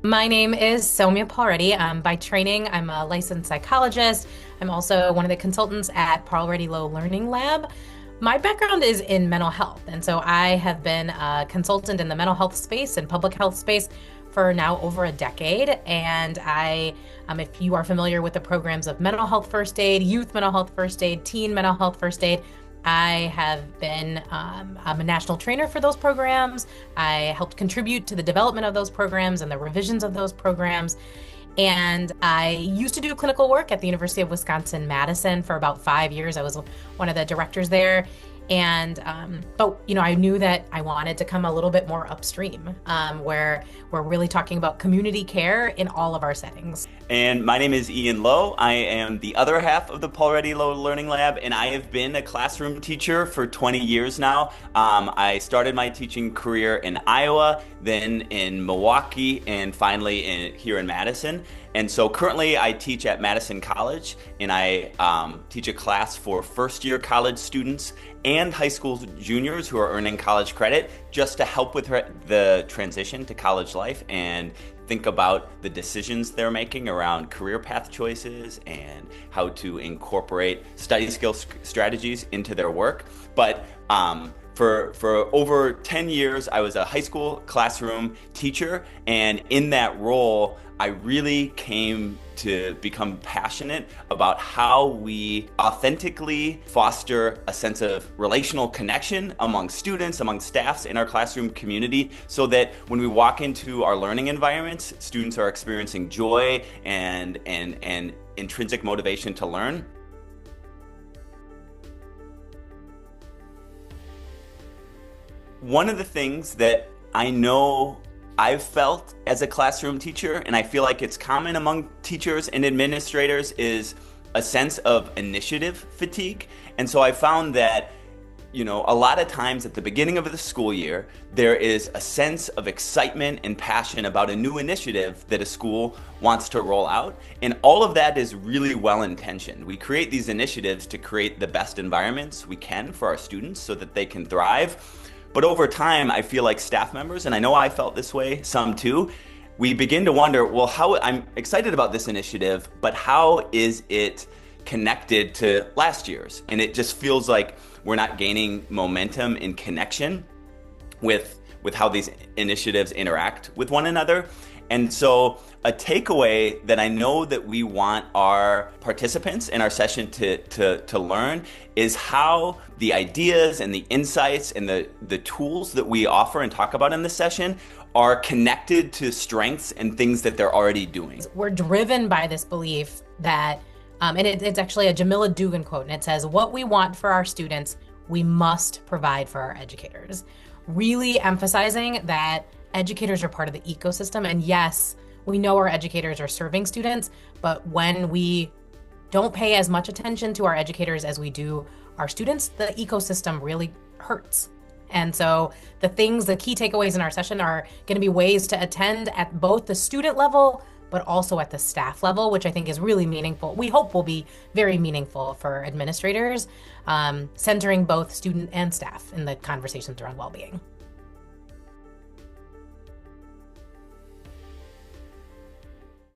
My name is Soumya Palreddy. By training, I'm a licensed psychologist. I'm also one of the consultants at Palreddy Lowe Learning Lab. My background is in mental health, and so I have been a consultant in the mental health space and public health space for now over a decade. And if you are familiar with the programs of mental health first aid, youth mental health first aid, teen mental health first aid, I have been I'm a national trainer for those programs. I helped contribute to the development of those programs and the revisions of those programs. And I used to do clinical work at the University of Wisconsin-Madison for about 5 years. I was one of the directors there. And but I knew that I wanted to come a little bit more upstream, where we're really talking about community care in all of our settings. And my name is Ian Lowe. I am the other half of the Palreddy Lowe Learning Lab, and I have been a classroom teacher for 20 years now. I started my teaching career in Iowa, then in Milwaukee, and finally here in Madison. And so currently I teach at Madison College, and I teach a class for first-year college students and high school juniors who are earning college credit, just to help with the transition to college life and think about the decisions they're making around career path choices and how to incorporate study skill strategies into their work. But for over 10 years, I was a high school classroom teacher, and in that role, I really came to become passionate about how we authentically foster a sense of relational connection among students, among staffs in our classroom community, so that when we walk into our learning environments, students are experiencing joy and intrinsic motivation to learn. One of the things that I know I've felt as a classroom teacher, and I feel like it's common among teachers and administrators, is a sense of initiative fatigue. And so I found that, a lot of times at the beginning of the school year, there is a sense of excitement and passion about a new initiative that a school wants to roll out. And all of that is really well-intentioned. We create these initiatives to create the best environments we can for our students so that they can thrive. But over time, I feel like staff members, and I know I felt this way, some too, we begin to wonder, well, I'm excited about this initiative, but how is it connected to last year's? And it just feels like we're not gaining momentum in connection with how these initiatives interact with one another. And so a takeaway that I know that we want our participants in our session to learn is how the ideas and the insights and the tools that we offer and talk about in this session are connected to strengths and things that they're already doing. We're driven by this belief that, and it's actually a Jamila Dugan quote, and it says, "What we want for our students, we must provide for our educators." Really emphasizing that educators are part of the ecosystem. And yes, we know our educators are serving students, but when we don't pay as much attention to our educators as we do our students, the ecosystem really hurts. And so the key takeaways in our session are going to be ways to attend at both the student level, but also at the staff level, which I think is really meaningful. We hope will be very meaningful for administrators, centering both student and staff in the conversations around well-being.